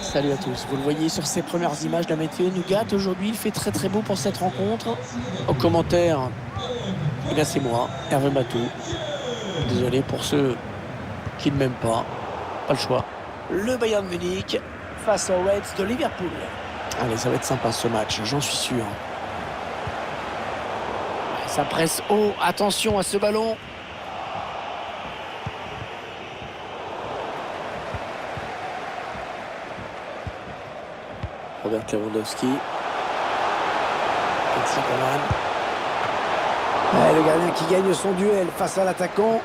Salut à tous, vous le voyez sur ces premières images, la météo nous gâte. Aujourd'hui, il fait très très beau pour cette rencontre. Au commentaire, eh bien c'est moi, Hervé Matou. Désolé pour ceux qui ne m'aiment pas le choix. Le Bayern Munich face aux Reds de Liverpool. Allez, ça va être sympa ce match, j'en suis sûr. Ça presse haut, attention à ce ballon. Robert Lewandowski. Ouais, le gardien qui gagne son duel face à l'attaquant.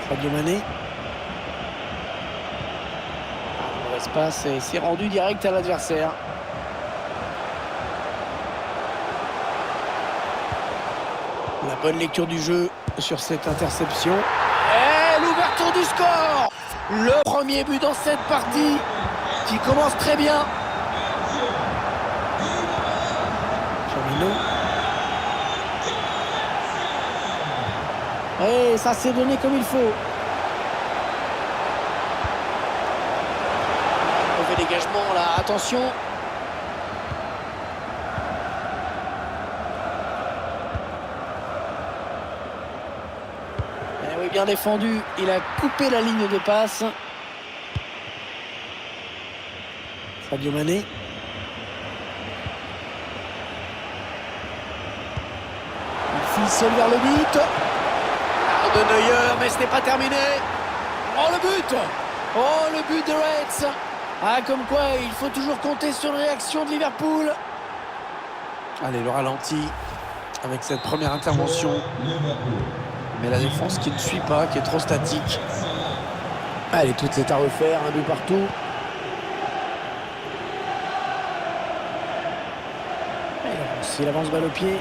Sadio Mané. Dans l'espace et c'est rendu direct à l'adversaire. La bonne lecture du jeu sur cette interception. Et l'ouverture du score! Le premier but dans cette partie qui commence très bien. Firmino. Et ça s'est donné comme il faut. Mauvais dégagement là, attention. Eh oui, bien défendu. Il a coupé la ligne de passe. Sadio Mané. Il file seul vers le but. De Neuer, mais ce n'est pas terminé. Oh, le but! Oh, le but de Reds. Ah, comme quoi, il faut toujours compter sur une réaction de Liverpool. Allez, le ralenti avec cette première intervention. Mais la défense qui ne suit pas, qui est trop statique. Allez, tout est à refaire, un but partout. Il avance balle au pied.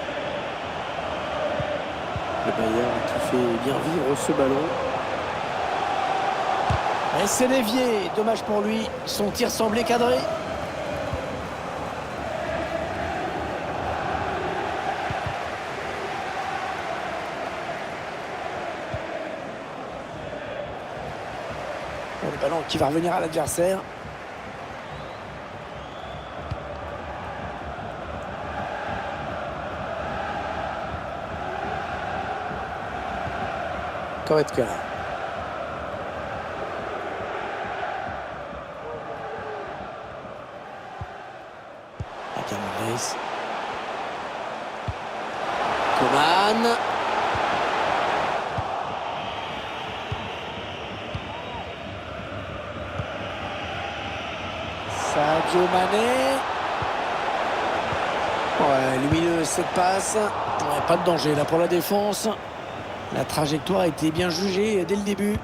Le Bayern qui fait bien vivre ce ballon. Et c'est dévié. Dommage pour lui. Son tir semblait cadré. Le ballon qui va revenir à l'adversaire. Goretzka. Akamores. Coman. Sadio Mané. Ouais, lumineux cette passe. Ouais, pas de danger là pour la défense. La trajectoire a été bien jugée dès le début.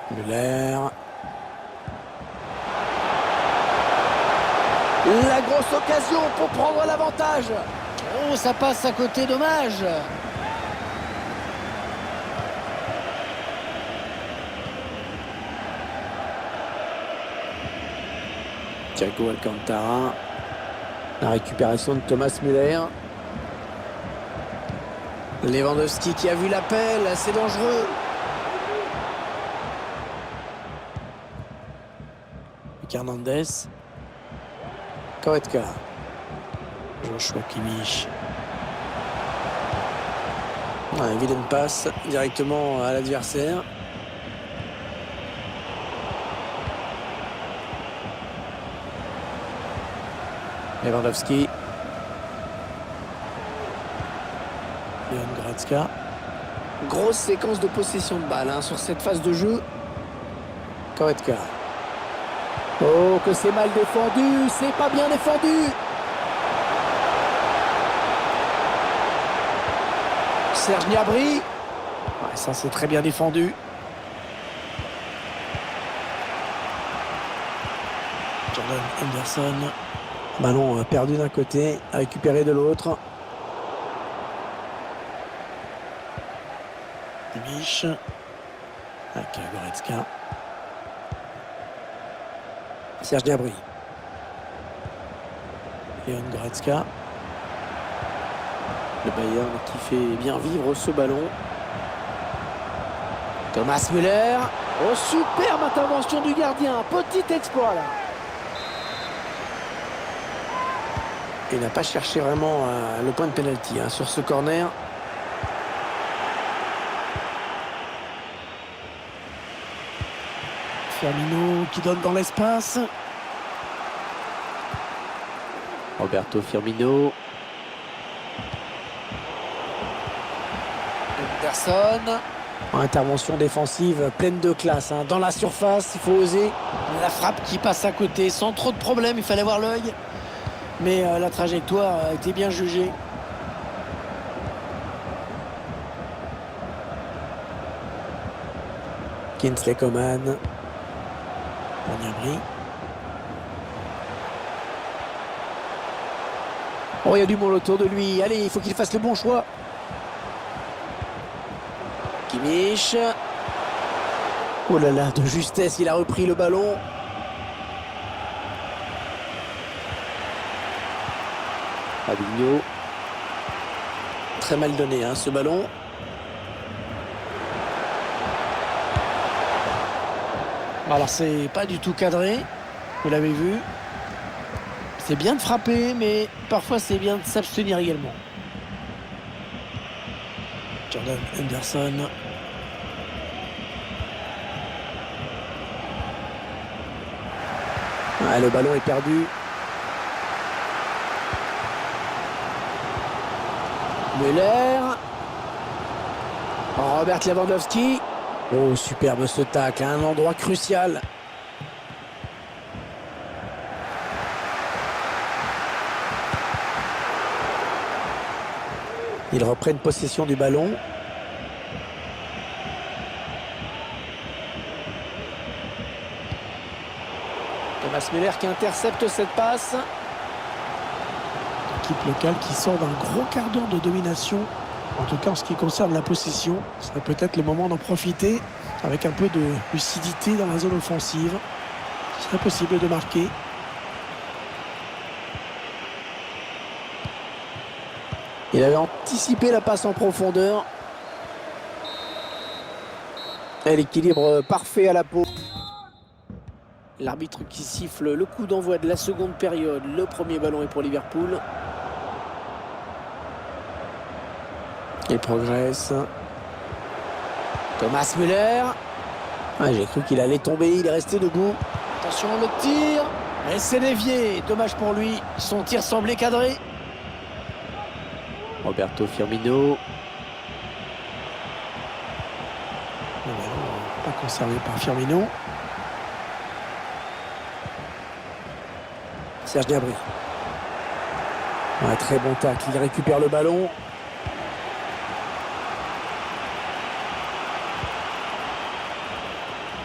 Müller. La grosse occasion pour prendre l'avantage. Oh, ça passe à côté, dommage. Thiago Alcantara. La récupération de Thomas Müller. Lewandowski qui a vu l'appel, c'est dangereux. Hernandez. Goretzka. Joshua Kimmich. Une vilaine passe directement à l'adversaire. Lewandowski. Leon Goretzka. Grosse séquence de possession de balle sur cette phase de jeu. Goretzka. Oh, que c'est mal défendu. C'est pas bien défendu. Serge Gnabry. Ouais, ça, c'est très bien défendu. Jordan Henderson. Ballon perdu d'un côté, récupéré de l'autre. Kimmich. Avec Goretzka. Serge Gnabry. Leon Goretzka. Le Bayern qui fait bien vivre ce ballon. Thomas Müller. Oh, superbe intervention du gardien. Petit exploit là. Il n'a pas cherché vraiment le point de pénalty sur ce corner. Firmino qui donne dans l'espace. Roberto Firmino. Henderson. Intervention défensive pleine de classe dans la surface, il faut oser. La frappe qui passe à côté sans trop de problèmes, il fallait voir l'œil. Mais la trajectoire a été bien jugée. Kingsley Coman. Oh, il y a du monde autour de lui. Allez, il faut qu'il fasse le bon choix. Kimmich. Oh là là, de justesse, il a repris le ballon. Fabinho. Très mal donné ce ballon. Alors c'est pas du tout cadré, vous l'avez vu. C'est bien de frapper, mais parfois c'est bien de s'abstenir également. Jordan Henderson. Le ballon est perdu. Müller. Robert Lewandowski. Oh, superbe ce tacle, un endroit crucial. Ils reprennent possession du ballon. Thomas Müller qui intercepte cette passe. L'équipe locale qui sort d'un gros quart d'heure de domination. En tout cas, en ce qui concerne la possession, ce serait peut-être le moment d'en profiter avec un peu de lucidité dans la zone offensive. Ce serait possible de marquer. Il avait anticipé la passe en profondeur. Et l'équilibre parfait à la peau. L'arbitre qui siffle le coup d'envoi de la seconde période. Le premier ballon est pour Liverpool. Il progresse. Thomas Müller. J'ai cru qu'il allait tomber, il est resté debout. Attention le tir. Et c'est dévié. Dommage pour lui. Son tir semblait cadré. Roberto Firmino. Le ballon pas conservé par Firmino. Serge Gnabry. Un très bon tacle. Il récupère le ballon.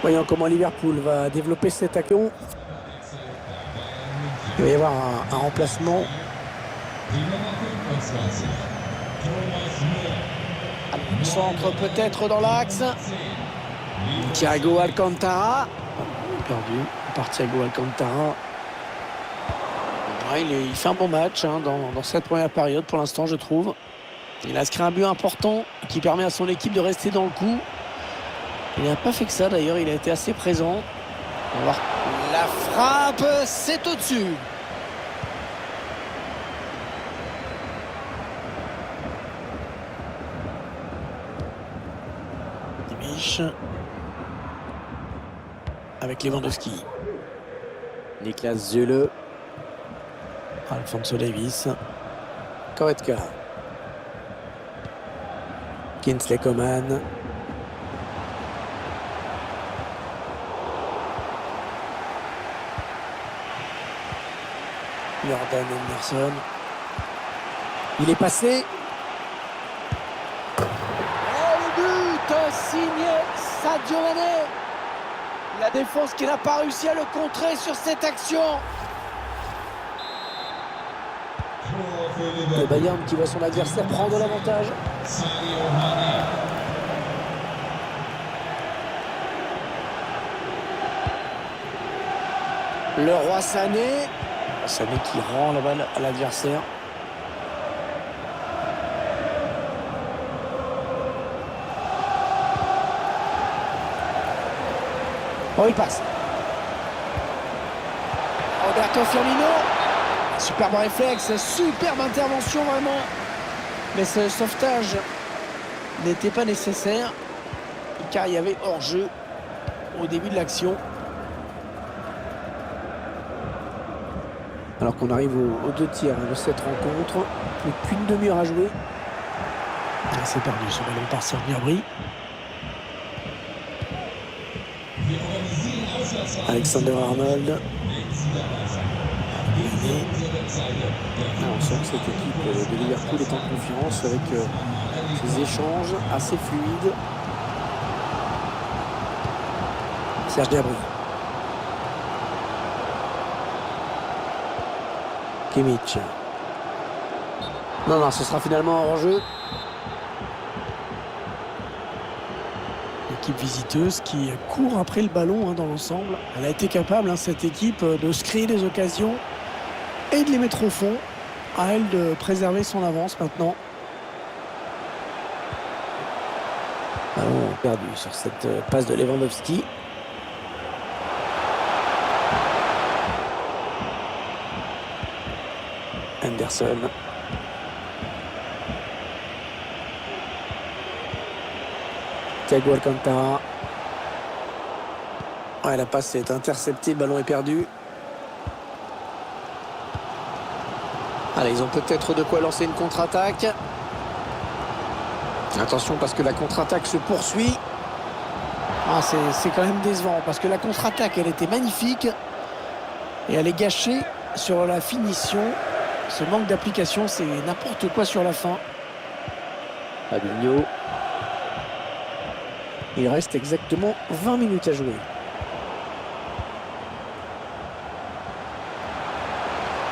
Voyons comment Liverpool va développer cette action. Il va y avoir un remplacement. Centre peut-être dans l'axe. Thiago Alcantara. Perdu par Thiago Alcantara. Il fait un bon match dans cette première période pour l'instant, je trouve. Il a inscrit un but important qui permet à son équipe de rester dans le coup. Il n'a pas fait que ça d'ailleurs, il a été assez présent. On va voir. La frappe, c'est au-dessus. Kimmich. Avec Lewandowski. Niklas Süle. Alphonso Davies. Goretzka. Kingsley Coman. Jordan Henderson. Il est passé. Oh, le but signé Sadio Mané. La défense qui n'a pas réussi à le contrer sur cette action. Le Bayern qui voit son adversaire prendre l'avantage. Le roi Sané. Sané qui rend la balle à l'adversaire. Oh, il passe. Roberto Firmino. Superbe réflexe, superbe intervention vraiment. Mais ce sauvetage n'était pas nécessaire car il y avait hors-jeu au début de l'action. Alors qu'on arrive aux 2 tiers de cette rencontre. Plus qu'une demi-heure à jouer. C'est perdu ce ballon par Serge Gnabry. Alexander Arnold. On sent que cette équipe de Liverpool est en confiance avec ces échanges assez fluides. Serge Gnabry. Kimmich. Non, ce sera finalement hors jeu. L'équipe visiteuse qui court après le ballon dans l'ensemble. Elle a été capable, cette équipe, de se créer des occasions et de les mettre au fond. À elle de préserver son avance maintenant. Ballon perdu sur cette passe de Lewandowski. Anderson. Thiago Alcantara. Ouais, la passe est interceptée, le ballon est perdu. Allez, ils ont peut-être de quoi lancer une contre-attaque. Attention parce que la contre-attaque se poursuit. C'est quand même décevant parce que la contre-attaque, elle était magnifique. Et elle est gâchée sur la finition. Ce manque d'application, c'est n'importe quoi sur la fin. Fabinho. Il reste exactement 20 minutes à jouer.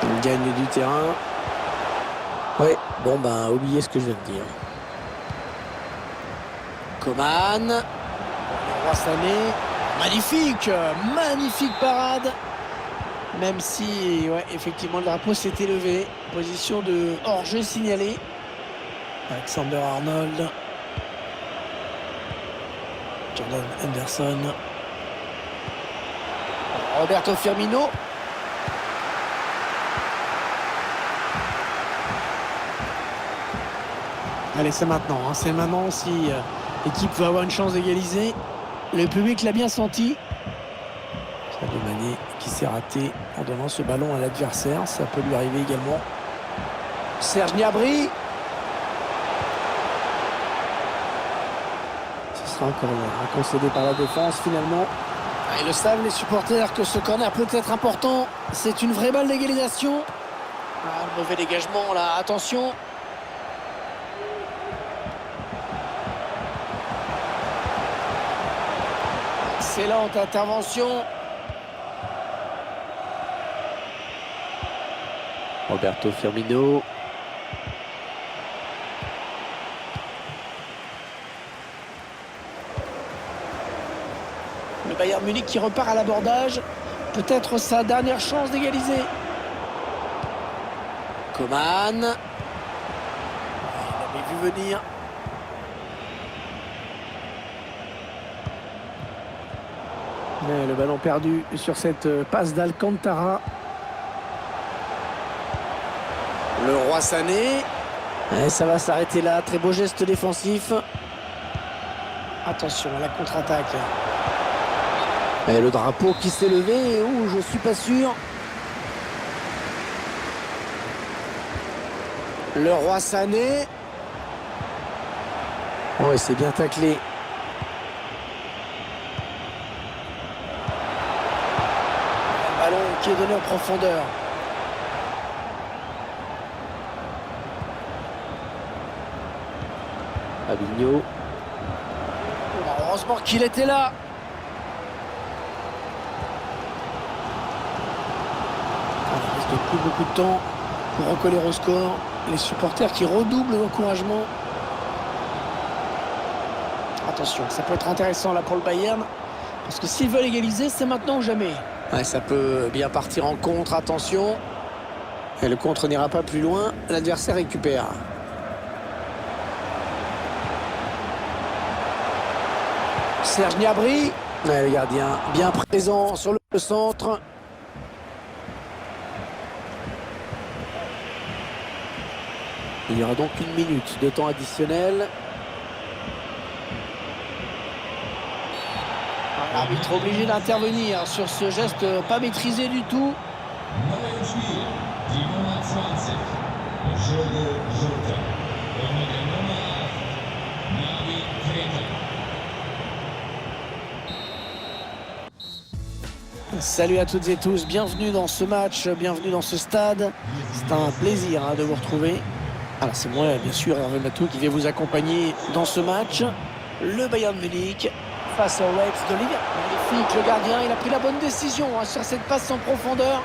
Il gagne du terrain. Ouais, bon oubliez ce que je viens de dire. Coman. Roi Sané. Magnifique, magnifique parade. Même si, ouais, effectivement, le drapeau s'est élevé. Position de hors-jeu signalée. Alexander Arnold. Jordan Henderson. Roberto Firmino. Allez, c'est maintenant. C'est maintenant si l'équipe veut avoir une chance d'égaliser. Le public l'a bien senti. Sadio Mané qui s'est raté en donnant ce ballon à l'adversaire. Ça peut lui arriver également. Serge Gnabry. Ce sera encore concédé par la défense finalement. Ils le savent les supporters que ce corner peut être important. C'est une vraie balle d'égalisation. Le mauvais dégagement là, attention. Excellente intervention. Roberto Firmino. Le Bayern Munich qui repart à l'abordage. Peut-être sa dernière chance d'égaliser. Coman. Il avait vu venir. Mais le ballon perdu sur cette passe d'Alcantara. Le Roi Sané. Et ça va s'arrêter là. Très beau geste défensif. Attention à la contre-attaque. Et le drapeau qui s'est levé. Ouh, je suis pas sûr. Le Roi Sané. Oh, et c'est bien taclé. Un ballon qui est donné en profondeur. Fabinho. Heureusement qu'il était là. Il reste plus beaucoup de temps pour recoller au score. Les supporters qui redoublent l'encouragement. Attention, ça peut être intéressant là pour le Bayern. Parce que s'ils veulent égaliser, c'est maintenant ou jamais. Ouais, ça peut bien partir en contre, attention. Et le contre n'ira pas plus loin. L'adversaire récupère. Serge Gnabry. Ouais, le gardien bien présent sur le centre. Il y aura donc 1 minute de temps additionnel. L'arbitre obligé d'intervenir sur ce geste pas maîtrisé du tout. Salut à toutes et tous, bienvenue dans ce match, bienvenue dans ce stade. C'est un plaisir de vous retrouver. Alors c'est moi bien sûr Hervé Matou qui vais vous accompagner dans ce match. Le Bayern Munich face aux Reds de Liverpool. Magnifique, le gardien, il a pris la bonne décision sur cette passe en profondeur.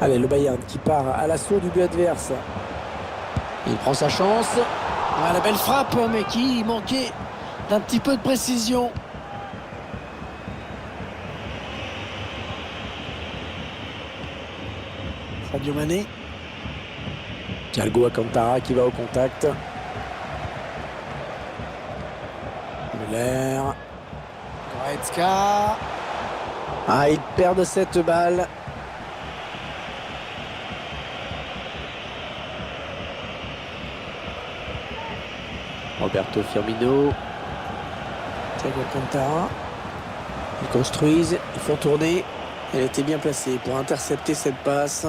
Allez, le Bayern qui part à l'assaut du but adverse. Il prend sa chance. Ah, la belle frappe, mais qui manquait d'un petit peu de précision. Sadio Mané. Thiago Alcantara qui va au contact. Müller. Goretzka. Ah, ils perdent cette balle. Roberto Firmino. Thiago Alcantara. Ils construisent, ils font tourner. Elle était bien placée pour intercepter cette passe.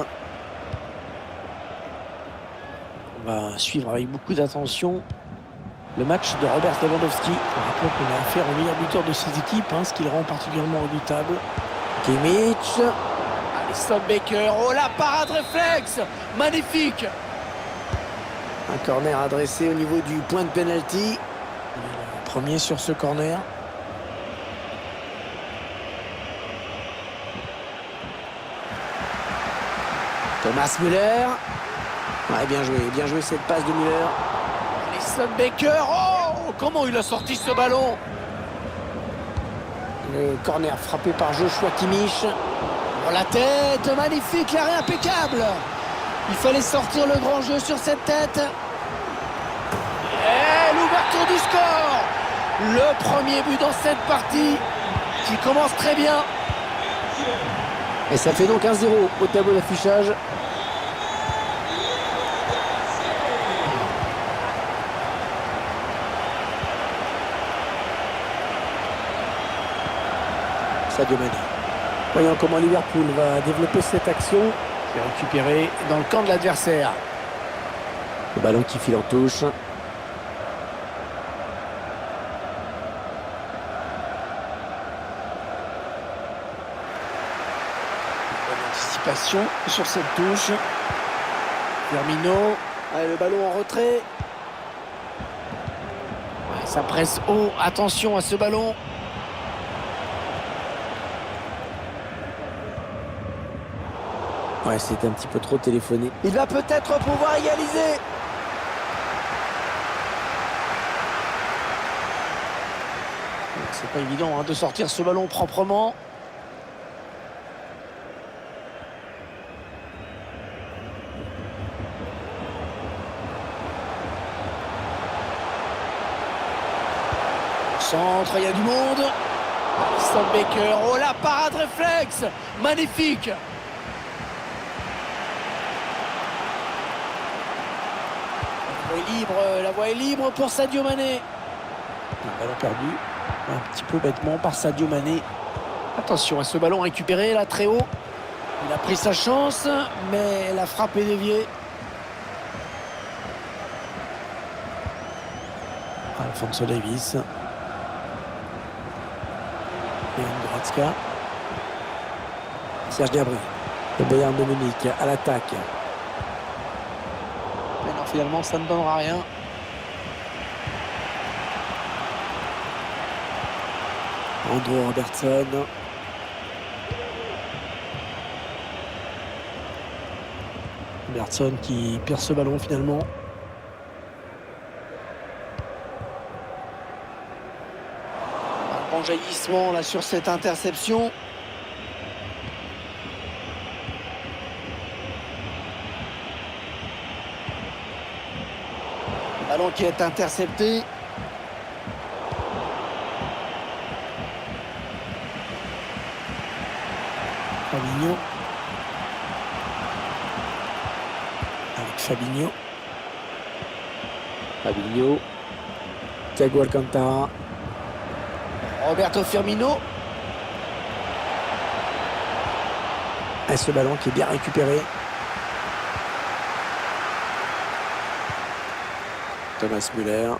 On va suivre avec beaucoup d'attention le match de Robert Lewandowski. On rappelle qu'on a affaire au meilleur buteur de ses équipes, ce qui le rend particulièrement redoutable. Kimmich. Alisson Becker. Oh, la parade réflexe. Magnifique. Un corner adressé au niveau du point de pénalty. Premier sur ce corner. Thomas Müller. Ouais, bien joué cette passe de Müller. Alisson Becker. Oh, comment il a sorti ce ballon. Le corner frappé par Joshua Kimmich. Oh, la tête, magnifique, l'arrêt impeccable. Il fallait sortir le grand jeu sur cette tête. Et l'ouverture du score. Le premier but dans cette partie qui commence très bien. Et ça fait donc 1-0 au tableau d'affichage. Sadio Mané. Voyons comment Liverpool va développer cette action. C'est récupéré dans le camp de l'adversaire. Le ballon qui file en touche. Bonne anticipation sur cette touche. Firmino. Allez, le ballon en retrait. Ouais, ça presse haut. Attention à ce ballon. Ouais, c'était un petit peu trop téléphoné. Il va peut-être pouvoir égaliser. C'est pas évident de sortir ce ballon proprement. Au centre, il y a du monde. Alisson Becker. Oh, la parade réflexe. Magnifique. La voie est libre pour Sadio Mané. Un ballon perdu un petit peu bêtement par Sadio Mané. Attention à ce ballon récupéré là très haut. Il a pris sa chance, mais la frappe est déviée. Alphonso Davies. Et Goretzka. Serge Gnabry. Le Bayern de Munich à l'attaque. Mais non, finalement, ça ne donnera rien. Andrew Robertson. Robertson qui perd ce ballon finalement. Un bon jaillissement là sur cette interception. Ballon qui est intercepté. Fabinho. Avec Fabinho. Fabinho. Thiago Alcantara. Roberto Firmino. Et ce ballon qui est bien récupéré. Thomas Müller.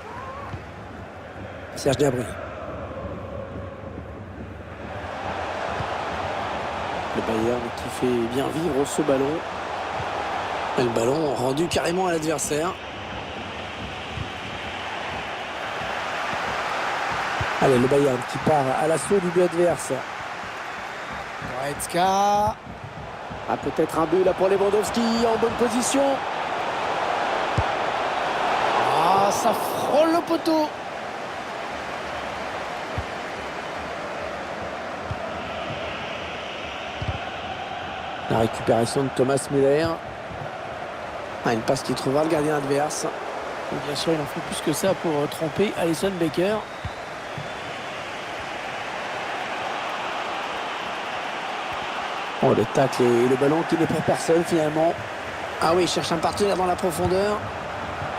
Serge Gnabry. Le Bayern qui fait bien vivre ce ballon. Et le ballon rendu carrément à l'adversaire. Allez, le Bayern qui part à l'assaut du but adverse. Goretzka. Ah, peut-être un but là pour Lewandowski en bonne position. Ah, ça frôle le poteau. La récupération de Thomas Müller. Ah, une passe qui trouvera le gardien adverse. Et bien sûr, il en faut plus que ça pour tromper Alisson Becker. Oh, le tacle et le ballon qui n'est pour personne finalement. Ah oui, il cherche un partenaire dans la profondeur.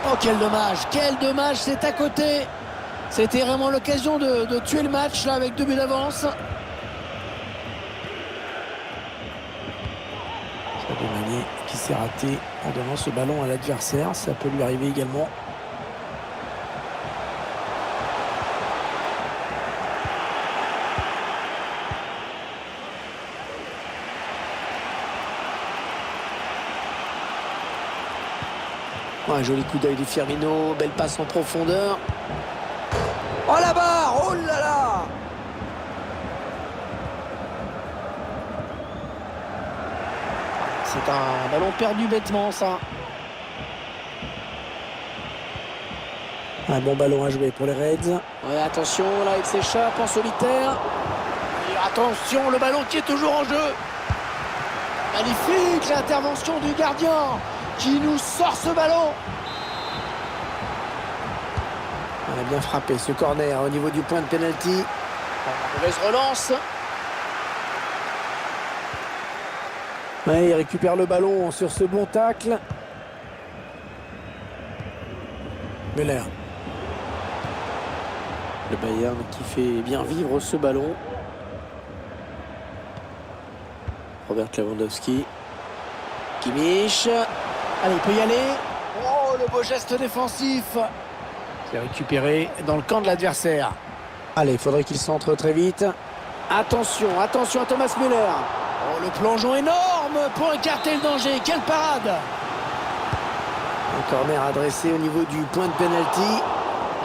Oh, quel dommage, c'est à côté. C'était vraiment l'occasion de tuer le match là avec 2 buts d'avance. Sadio Mané qui s'est raté en donnant ce ballon à l'adversaire. Ça peut lui arriver également. Un joli coup d'œil de Firmino, belle passe en profondeur. Oh la barre, oh là là! C'est un ballon perdu bêtement ça. Un bon ballon à jouer pour les Reds. Ouais, attention, là il s'échappe en solitaire. Et attention, le ballon qui est toujours en jeu. Magnifique l'intervention du gardien qui nous sort ce ballon. On a bien frappé ce corner au niveau du point de pénalty. Mauvaise relance. Ouais, il récupère le ballon sur ce bon tacle. Müller. Le Bayern qui fait bien vivre ce ballon. Robert Lewandowski. Kimmich. Allez, il peut y aller. Oh, le beau geste défensif. C'est récupéré dans le camp de l'adversaire. Allez, il faudrait qu'il centre très vite. Attention à Thomas Müller. Oh, le plongeon énorme pour écarter le danger. Quelle parade. Un corner adressé au niveau du point de pénalty.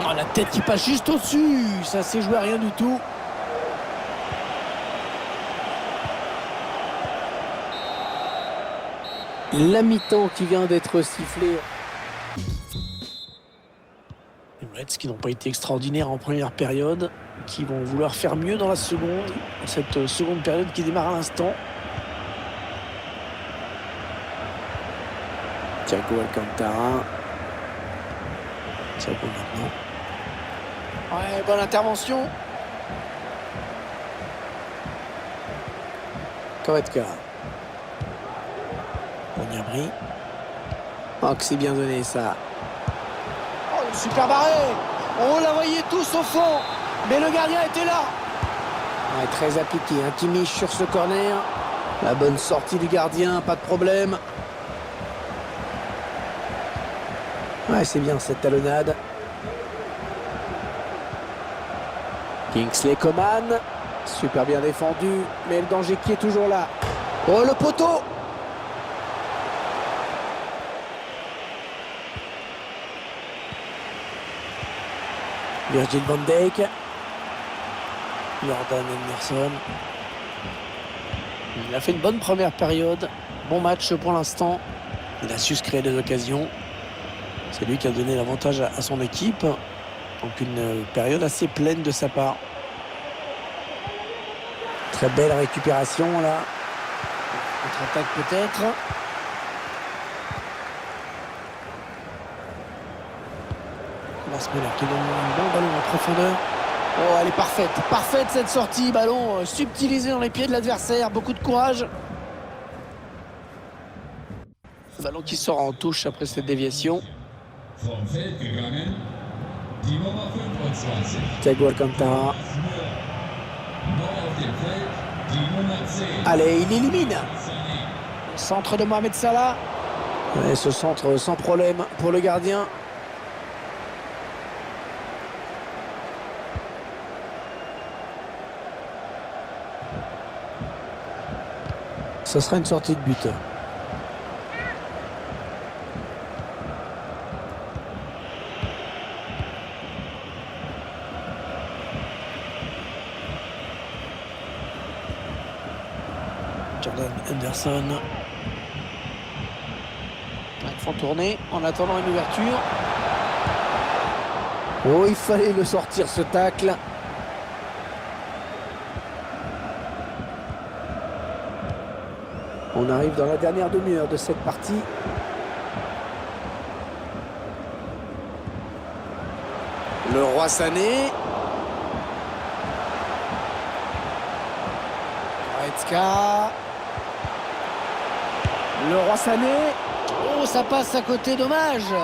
Oh, la tête qui passe juste au-dessus. Ça s'est joué à rien du tout. La mi-temps qui vient d'être sifflée. Les Reds qui n'ont pas été extraordinaires en première période, qui vont vouloir faire mieux dans la seconde, cette seconde période qui démarre à l'instant. Thiago Alcantara. Thiago maintenant. Ouais, bonne intervention. Goretzka. Gnabry. Oh, que c'est bien donné ça. Oh, super barré. On la voyait tous au fond, mais le gardien était là. Ouais, très appliqué, un Kimmich sur ce corner. La bonne sortie du gardien, pas de problème. Ouais, c'est bien cette talonnade. Kingsley Coman. Super bien défendu, mais le danger qui est toujours là. Oh, le poteau. Virgil van Dijk. Jordan Henderson. Il a fait une bonne première période. Bon match pour l'instant. Il a su se créer des occasions. C'est lui qui a donné l'avantage à son équipe. Donc une période assez pleine de sa part. Très belle récupération là. Contre-attaque peut-être. Thomas Müller qui donne un bon ballon en profondeur. Oh, elle est parfaite. Parfaite cette sortie. Ballon subtilisé dans les pieds de l'adversaire. Beaucoup de courage. Ballon qui sort en touche après cette déviation. Thiago Alcantara. Allez, il élimine. Centre de Mohamed Salah. Et ce centre sans problème pour le gardien. Ce sera une sortie de but. Jordan Henderson. Ils font tourner en attendant une ouverture. Oh, il fallait le sortir ce tacle. On arrive dans la dernière demi-heure de cette partie. Le Roi Sané. Goretzka. Le Roi Sané. Oh, ça passe à côté, dommage.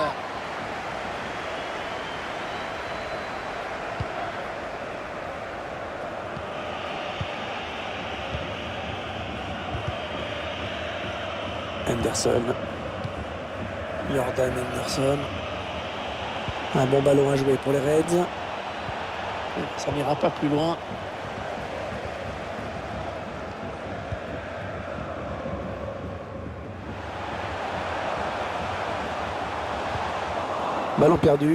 Henderson. Jordan Henderson. Un bon ballon à jouer pour les Reds. Ça n'ira pas plus loin. Ballon perdu.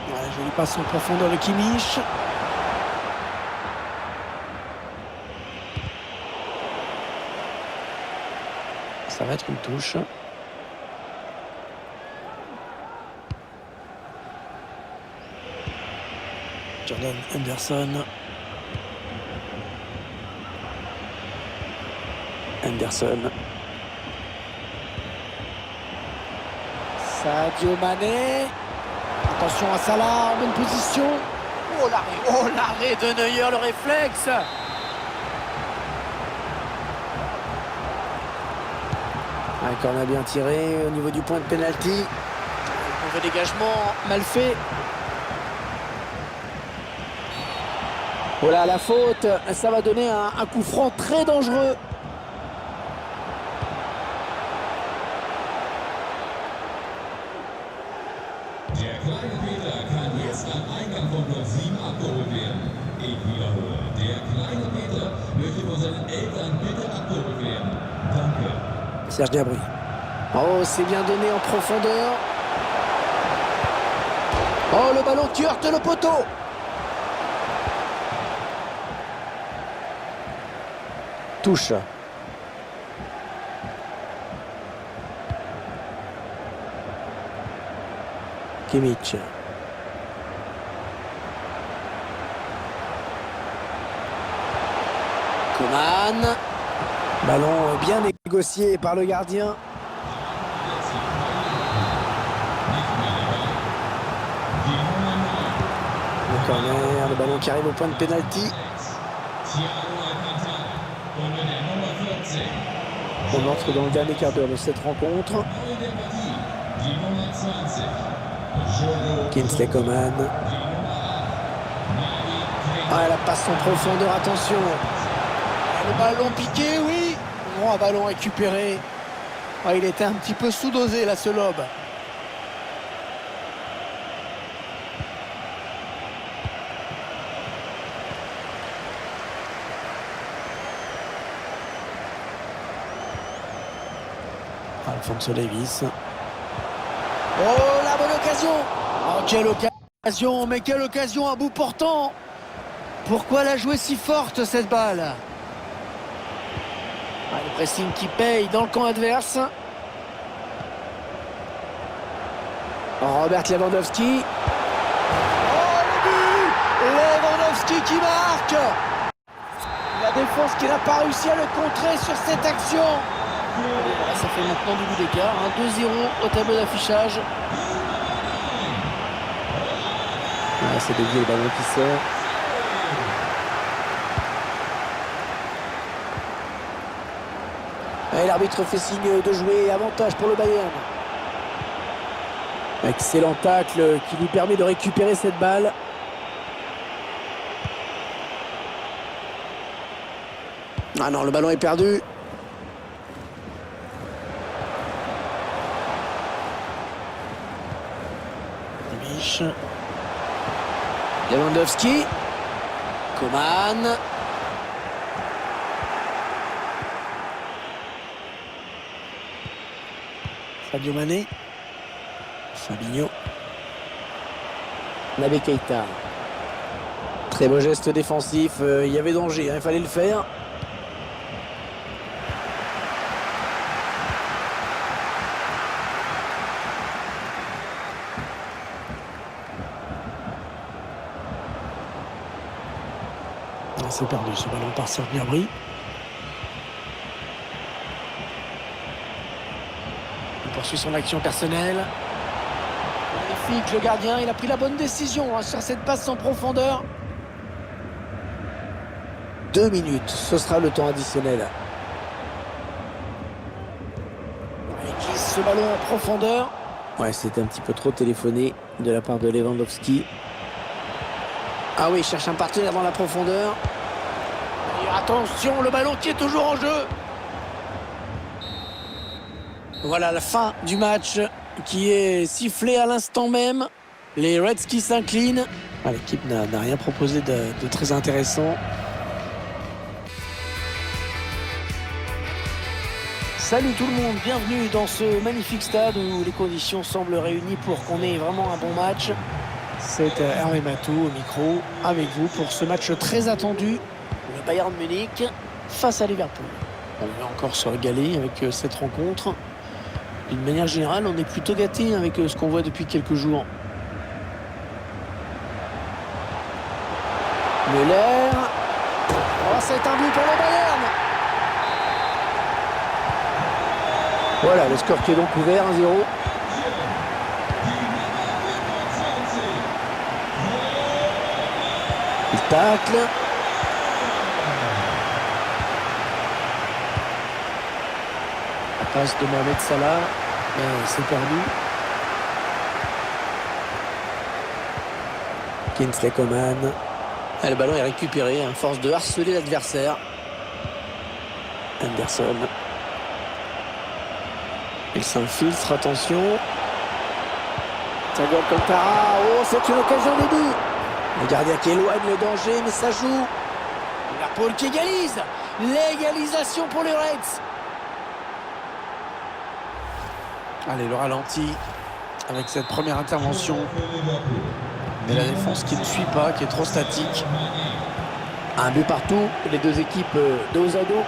Ouais, joli passe en profondeur de Kimmich. Ça va être une touche. Jordan Henderson. Henderson. Sadio Mané. Attention à Salah en bonne position. Oh l'arrêt de Neuer, le réflexe. Un corner bien tiré au niveau du point de pénalty. Mauvais dégagement, mal fait. Voilà la faute, ça va donner un coup franc très dangereux. Der kleine Peter kann jetzt am Eingang von Block 7 abgeholt werden. Ich wiederhole, der kleine Peter möchte von seinen Eltern bitte abgeholt werden. Danke. Serge Gnabry. Oh, c'est bien donné en profondeur. Oh, le ballon qui heurte le poteau. Touche. Kimmich. Coman. Ballon bien négocié par le gardien. Le corner, le ballon qui arrive au point de pénalty. On entre dans le dernier quart d'heure de cette rencontre. Kingsley Coman. Ah, la passe en profondeur, attention. Le ballon piqué, oui. Oh, un ballon récupéré. Ah, il était un petit peu sous-dosé là, ce lob. Alphonso Davies. Oh, la bonne occasion. Oh, quelle occasion, mais quelle occasion à bout portant. Pourquoi la jouer si forte, cette balle? Ah, le pressing qui paye dans le camp adverse. Robert Lewandowski. Oh, le but! Lewandowski qui marque. La défense qui n'a pas réussi à le contrer sur cette action. Ça fait maintenant du but d'écart, 2-0 au tableau d'affichage. Ah, c'est dévié le ballon qui sort. Et l'arbitre fait signe de jouer, avantage pour le Bayern. Excellent tacle qui lui permet de récupérer cette balle. Ah non, le ballon est perdu. Kimmich. Lewandowski. Coman. Sadio Mané. Fabinho. Naby Keita. Très beau geste défensif. Il y avait danger, hein, il fallait le faire. C'est perdu ce ballon par Serge Gnabry. Il poursuit son action personnelle. Magnifique le gardien, il a pris la bonne décision hein, sur cette passe en profondeur. 2 minutes, ce sera le temps additionnel. Il glisse ce ballon en profondeur. Ouais, c'était un petit peu trop téléphoné de la part de Lewandowski. Ah oui, il cherche un partenaire dans la profondeur. Et attention, le ballon qui est toujours en jeu. Voilà la fin du match qui est sifflée à l'instant même. Les Reds qui s'inclinent. Ah, l'équipe n'a rien proposé de très intéressant. Salut tout le monde, bienvenue dans ce magnifique stade où les conditions semblent réunies pour qu'on ait vraiment un bon match. C'est Hervé Matou au micro avec vous pour ce match très attendu. Le Bayern Munich face à Liverpool. On va encore se régaler avec cette rencontre. D'une manière générale, on est plutôt gâté avec ce qu'on voit depuis quelques jours. Müller. Oh, c'est un but pour le Bayern. Voilà, le score qui est donc ouvert, 1-0. Il tacle. La passe de Mohamed Salah. C'est perdu. Kingsley Coman. Le ballon est récupéré à force de harceler l'adversaire. Anderson. Il s'infiltre, attention. Thiago Alcantara. Oh, c'est une occasion de but. Le gardien qui éloigne le danger, mais ça joue. Liverpool qui égalise. L'égalisation pour les Reds. Allez, le ralenti avec cette première intervention. Mais la défense qui ne suit pas, qui est trop statique. Un but partout, les deux équipes dos à dos.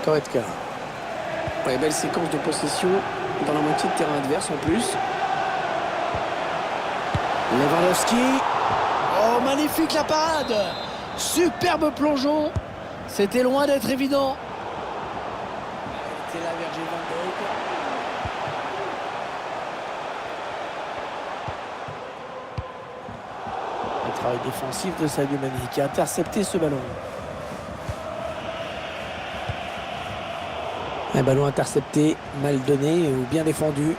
Goretzka. Ouais, belle séquence de possession dans la moitié de terrain adverse en plus. Lewandowski. Oh, magnifique la parade. Superbe plongeon. C'était loin d'être évident. C'était là Virgil van Dijk. Le travail défensif de Sadio Mané qui a intercepté ce ballon. Un ballon intercepté, mal donné ou bien défendu.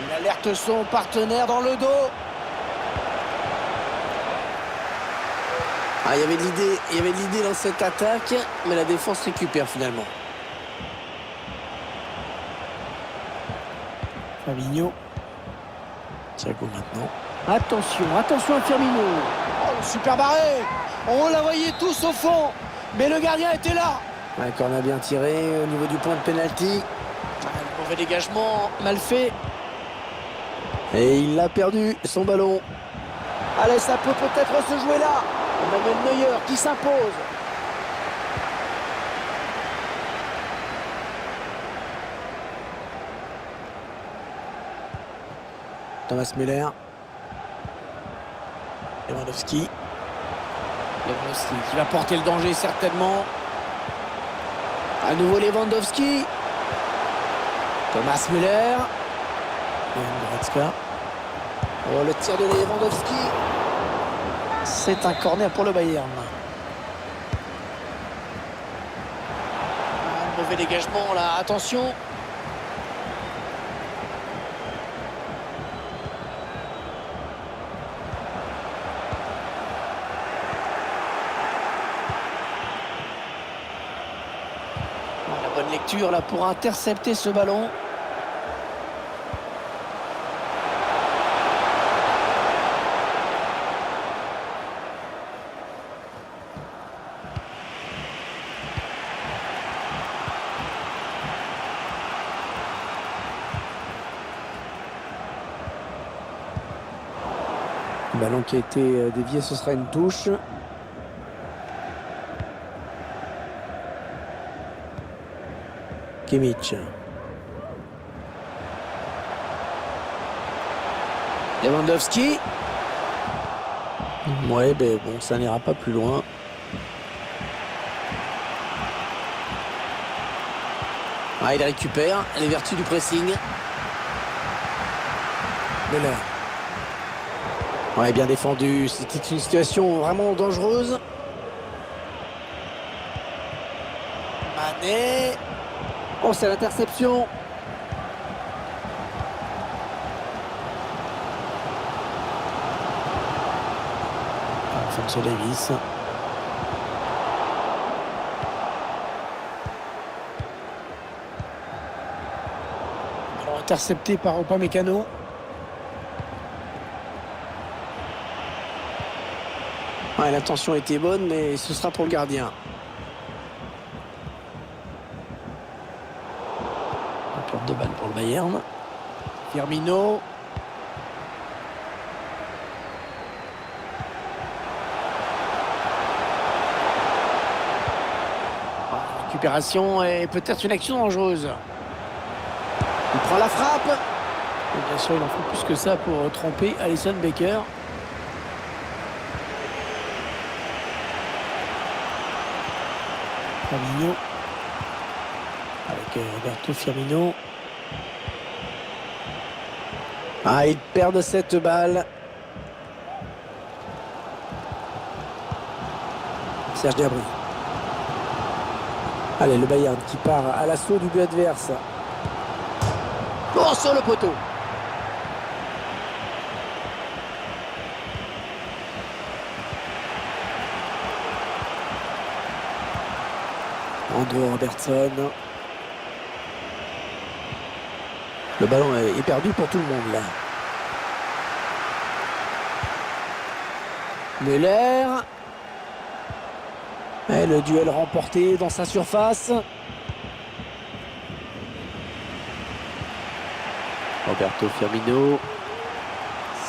Il alerte son partenaire dans le dos. Ah, il y avait de l'idée dans cette attaque, mais la défense récupère finalement. Fabinho. Thiago maintenant. Attention à Firmino. Oh, super barré. On la voyait tous au fond, mais le gardien était là. Un corner bien tiré au niveau du point de pénalty. Un mauvais dégagement, mal fait. Et il a perdu son ballon. Allez, ça peut peut-être se jouer là. Manuel Neuer qui s'impose. Thomas Müller. Lewandowski qui va porter le danger certainement. À nouveau Lewandowski. Thomas Müller. Goretzka. Oh, le tir de Lewandowski. C'est un corner pour le Bayern. Un mauvais dégagement là, attention. La bonne lecture là pour intercepter ce ballon. Ballon qui a été dévié, ce sera une touche. Kimmich. Lewandowski. Ouais, ben bon, ça n'ira pas plus loin. Ah, il récupère les vertus du pressing. Müller. Ouais, bien défendu. C'était une situation vraiment dangereuse. Mané. Oh, c'est l'interception. Alphonso Davies. Alors, intercepté par Upamecano. Ouais, l'intention était bonne, mais ce sera pour le gardien. Un perte de balle pour le Bayern. Firmino. Récupération et peut-être une action dangereuse. Il prend la frappe. Et bien sûr, il en faut plus que ça pour tromper Alisson Becker. Firmino. Avec Roberto Firmino. Ah, ils perdent cette balle. Serge Gnabry. Allez, le Bayern qui part à l'assaut du but adverse. Oh, sur le poteau. Andrew Robertson. Le ballon est perdu pour tout le monde là. Müller. Et le duel remporté dans sa surface. Roberto Firmino.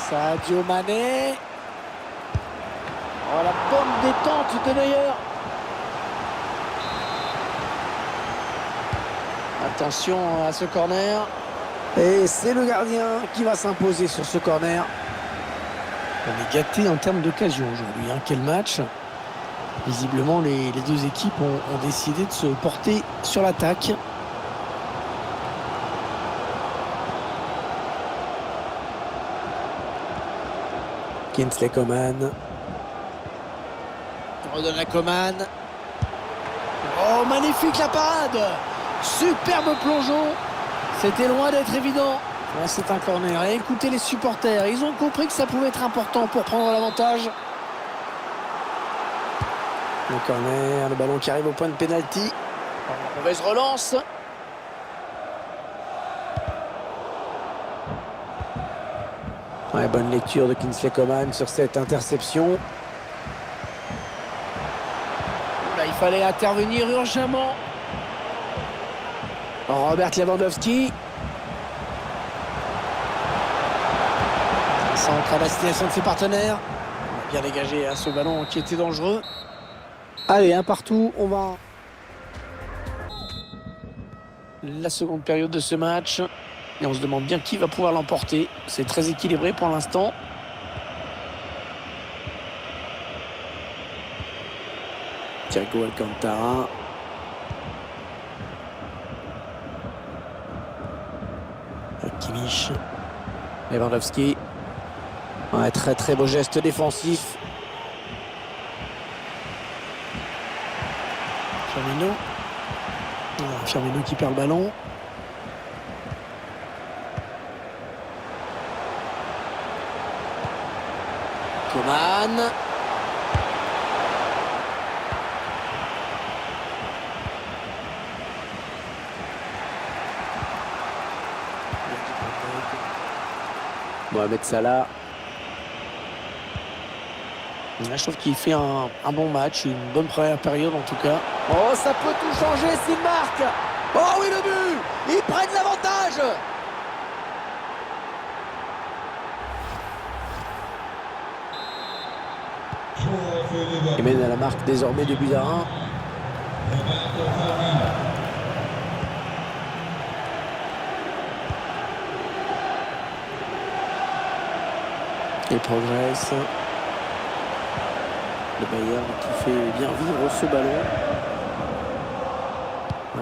Sadio Mané. Oh, la bonne détente de Neuer. Attention à ce corner. Et c'est le gardien qui va s'imposer sur ce corner. On est gâté en termes d'occasion aujourd'hui. Quel match! Visiblement, les deux équipes ont décidé de se porter sur l'attaque. Kingsley Coman. On redonne à Coman. Oh, magnifique la parade! Superbe plongeon. C'était loin d'être évident. Là, c'est un corner. Et écoutez les supporters. Ils ont compris que ça pouvait être important pour prendre l'avantage. Le corner, le ballon qui arrive au point de pénalty. Mauvaise relance. Ouais, bonne lecture de Kingsley Coman sur cette interception. Là, il fallait intervenir urgemment. Robert Lewandowski. Centre à destination de ses partenaires. Bien dégagé à ce ballon qui était dangereux. Allez, un partout, on va... La seconde période de ce match. Et on se demande bien qui va pouvoir l'emporter. C'est très équilibré pour l'instant. Thiago Alcantara. Kimmich. Lewandowski. Ouais, très très beau geste défensif. Firmino. Firmino qui perd le ballon. Coman. Mohamed Salah. Là, je trouve qu'il fait un bon match, une bonne première période en tout cas. Oh, ça peut tout changer s'il marque. Oh oui, le but. Ils prennent l'avantage. Il mène à la marque désormais 2-1. Il progresse. Le Bayern qui fait bien vivre ce ballon.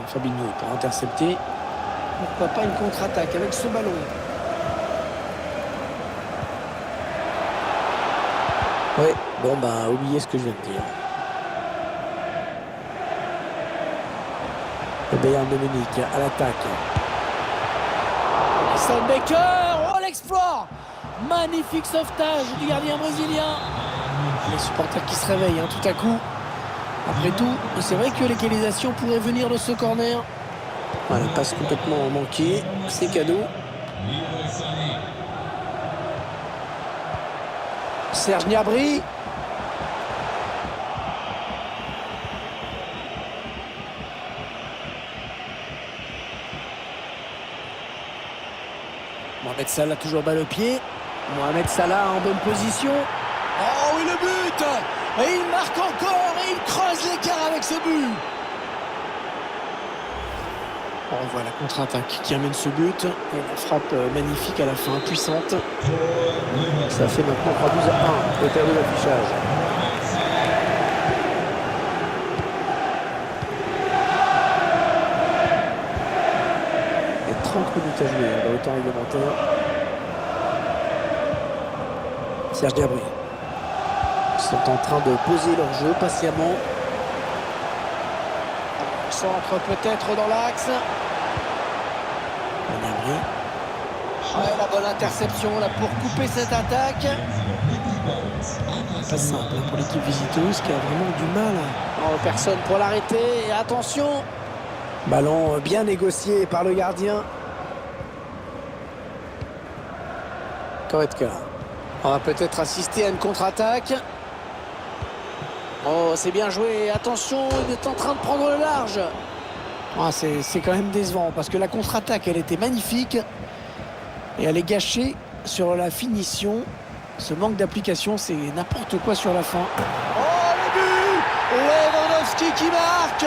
Fabinho pour intercepter. Pourquoi pas une contre-attaque avec ce ballon? Ouais, bon bah oubliez ce que je viens de dire. Le Bayern de Munich à l'attaque. Son Baker, oh l'exploit! Magnifique sauvetage du gardien brésilien. Les supporters qui se réveillent tout à coup. Après tout, c'est vrai que l'égalisation pourrait venir de ce corner. Voilà, passe complètement manquée. C'est cadeau. Serge Gnabry. Mohamed Salah toujours balle au pied. Mohamed Salah en bonne position. Oh oui, le but! Et il marque encore et il creuse l'écart avec ce but. On voit la contre-attaque qui amène ce but. Et la frappe magnifique à la fin, puissante. Ça fait maintenant 3-1 au terme de l'affichage. Et 30 minutes à jouer dans le temps réglementaire. Serge Gnabry. Ils sont en train de poser leur jeu patiemment. Centre peut-être dans l'axe. Gnabry. Ouais, la bonne interception là pour couper cette attaque. Pas simple pour l'équipe visiteuse qui a vraiment du mal. Oh, personne pour l'arrêter. Et attention. Ballon bien négocié par le gardien. Goretzka. On va peut-être assister à une contre-attaque. Oh, c'est bien joué. Attention, il est en train de prendre le large. Ah, c'est quand même décevant parce que la contre-attaque, elle était magnifique. Et elle est gâchée sur la finition. Ce manque d'application, c'est n'importe quoi sur la fin. Oh, le but! Lewandowski qui marque!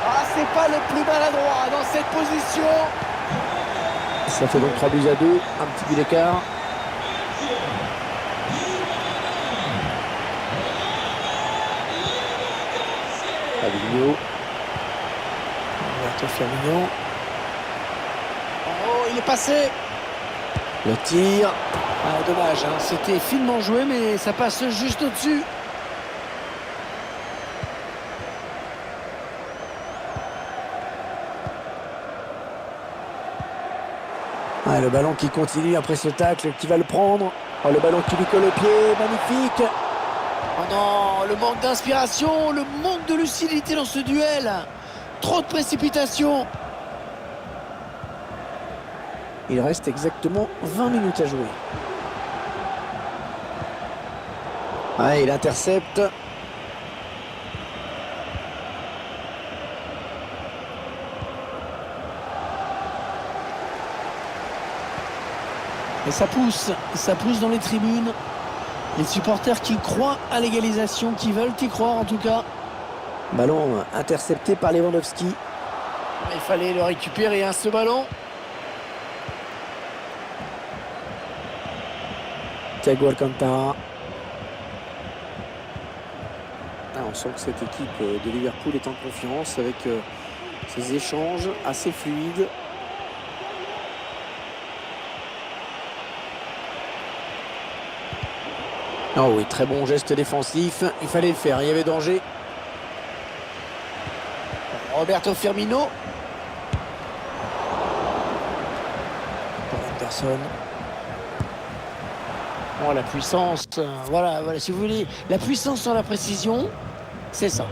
Ah, c'est pas le plus maladroit dans cette position. Ça fait donc 3-2, un petit but d'écart. Fabinho. Firmino. Oh, il est passé. Le tir. Ah, dommage, c'était finement joué, mais ça passe juste au-dessus. Ah, le ballon qui continue après ce tacle, qui va le prendre. Oh, le ballon qui lui colle au pied, magnifique. Oh non, le manque d'inspiration, le manque de lucidité dans ce duel. Trop de précipitation. Il reste exactement 20 minutes à jouer. Ah, il intercepte. Et ça pousse dans les tribunes. Les supporters qui croient à l'égalisation, qui veulent y croire en tout cas. Ballon intercepté par Lewandowski. Il fallait le récupérer, ce ballon. Thiago Alcantara. On sent que cette équipe de Liverpool est en confiance avec ces échanges assez fluides. Oh oui, très bon geste défensif. Il fallait le faire, il y avait danger. Roberto Firmino. Pour Henderson. Oh, la puissance. Voilà, si vous voulez, la puissance sur la précision, c'est ça.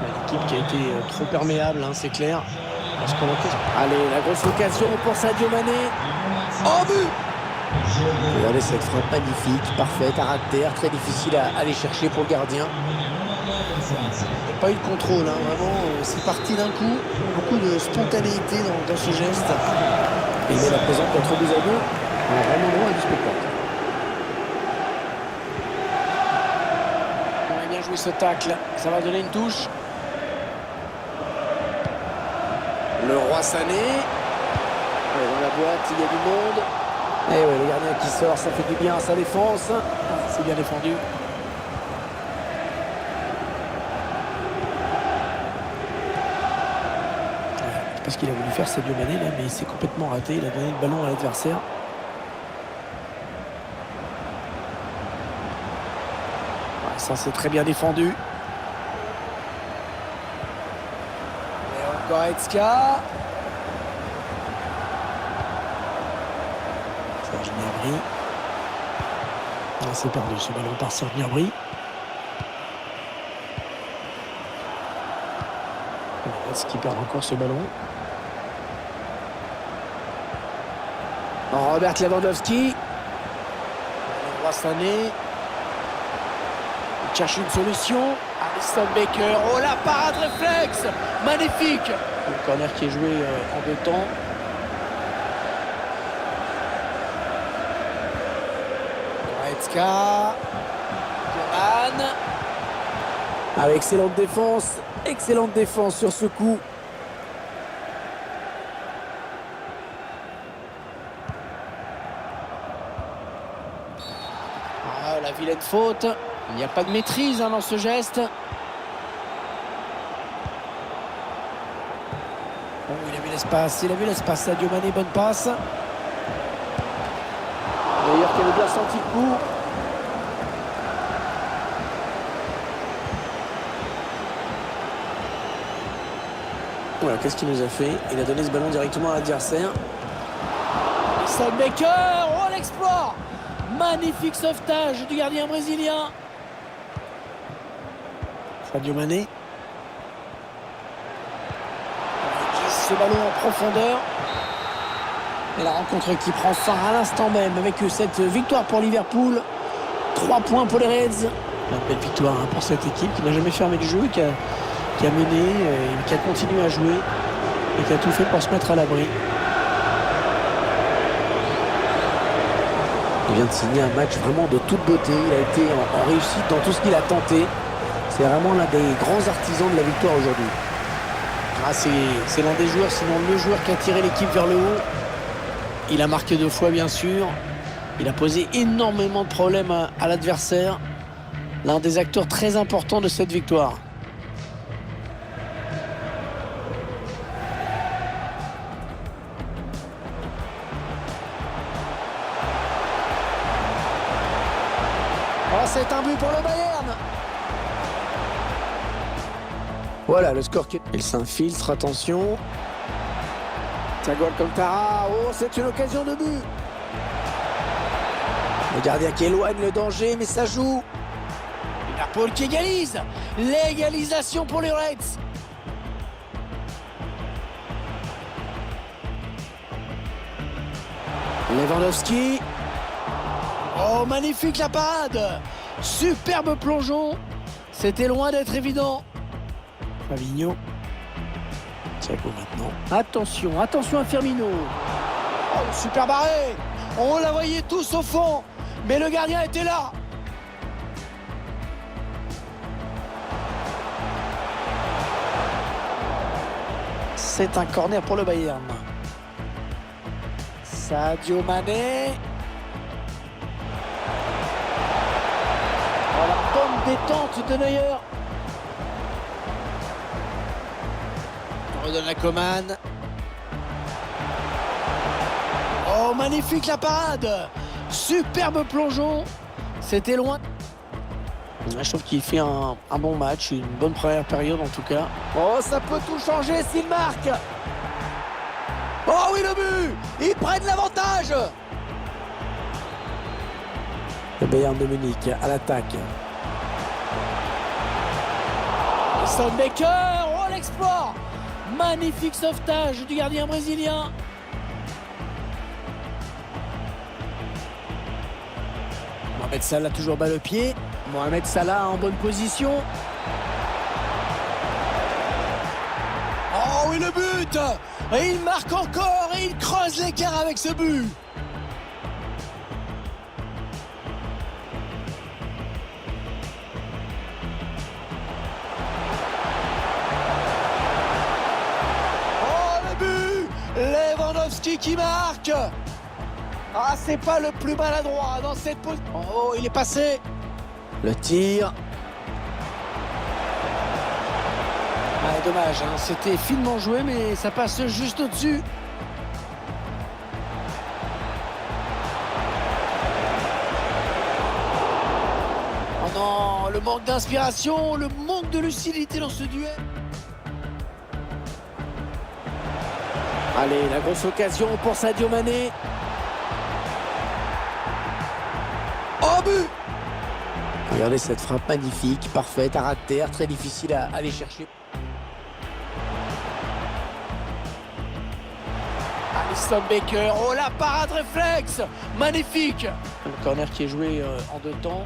L'équipe qui a été trop perméable, hein, c'est clair. Allez, la grosse occasion pour Sadio Mané. Oh, but! Regardez cette frappe magnifique, parfaite, à caractère, très difficile à aller chercher pour le gardien. Il n'y a pas eu de contrôle, hein, vraiment, c'est parti d'un coup. Beaucoup de spontanéité dans ce geste. Et il met la présence contre 2-2. Vraiment loin du spectacle. On a bien joué ce tacle, ça va donner une touche. Le roi Sané. Dans la boîte, il y a du monde. Et ouais, le gardien qui sort, ça fait du bien à sa défense. C'est bien défendu. C'est pas ce qu'il a voulu faire, Sadio Mané, là, mais il s'est complètement raté. Il a donné le ballon à l'adversaire. Ouais, ça, c'est très bien défendu. Et Goretzka. Serge Gnabry. C'est perdu ce ballon par Serge Gnabry. Est-ce qu'il perd encore ce ballon? Robert Lewandowski. Le roi Sané. Il cherche une solution. Alisson Becker. Oh, la parade réflexe. Magnifique. Le corner qui est joué en deux temps. Goretzka. Johan. Avec excellente défense sur ce coup. Ah, la vilaine faute. Il n'y a pas de maîtrise dans ce geste. Oh, il a vu l'espace, Sadio Mané, bonne passe. D'ailleurs, qui avait bien senti le coup. Voilà, qu'est-ce qu'il nous a fait? Il a donné ce ballon directement à l'adversaire. Alisson Becker, oh l'exploit! Magnifique sauvetage du gardien brésilien. Sadio Mané. Il glisse ce ballon en profondeur. Et la rencontre qui prend fin à l'instant même avec cette victoire pour Liverpool. 3 points pour les Reds. Une belle victoire pour cette équipe qui n'a jamais fermé le jeu, qui a mené, qui a continué à jouer et qui a tout fait pour se mettre à l'abri. Il vient de signer un match vraiment de toute beauté. Il a été en réussite dans tout ce qu'il a tenté. C'est vraiment l'un des grands artisans de la victoire aujourd'hui. Ah, c'est l'un des joueurs, sinon le joueur qui a tiré l'équipe vers le haut. Il a marqué 2 fois, bien sûr. Il a posé énormément de problèmes à l'adversaire. L'un des acteurs très importants de cette victoire. Oh, c'est un but pour le Bayern. Voilà le score. Il s'infiltre, attention. Thiago Alcantara. Oh, c'est une occasion de but. Le gardien qui éloigne le danger, mais ça joue. Liverpool qui égalise. L'égalisation pour les Reds. Lewandowski. Oh, magnifique la parade. Superbe plongeon. C'était loin d'être évident. Fabinho. Thiago maintenant. Attention à Firmino. Oh, super barré. On la voyait tous au fond. Mais le gardien était là. C'est un corner pour le Bayern. Sadio Mané. Oh, la bonne détente de Neuer. On redonne la Coman. Oh, magnifique la parade. Superbe plongeon. C'était loin. Je trouve qu'il fait un bon match, une bonne première période en tout cas. Oh, ça peut tout changer s'il marque. Oh oui, le but. Ils prennent l'avantage. Le Bayern de Munich à l'attaque. Alisson Becker. Oh, l'exploit. Magnifique sauvetage du gardien brésilien. Mohamed Salah toujours balle au pied. Mohamed Salah en bonne position. Oh oui, le but. Et il marque encore et il creuse l'écart avec ce but. Oh, le but. Lewandowski qui marque. Ah, c'est pas le plus maladroit dans cette position. Oh, il est passé. Le tir. Ah, dommage, hein. C'était finement joué, mais ça passe juste au-dessus. Oh non, le manque d'inspiration, le manque de lucidité dans ce duel. Allez, la grosse occasion pour Sadio Mané. Oh, but! Regardez cette frappe magnifique, parfaite, à ras de terre, très difficile à aller chercher. Alisson Becker, oh la parade réflexe, magnifique. Le corner qui est joué en 2 temps.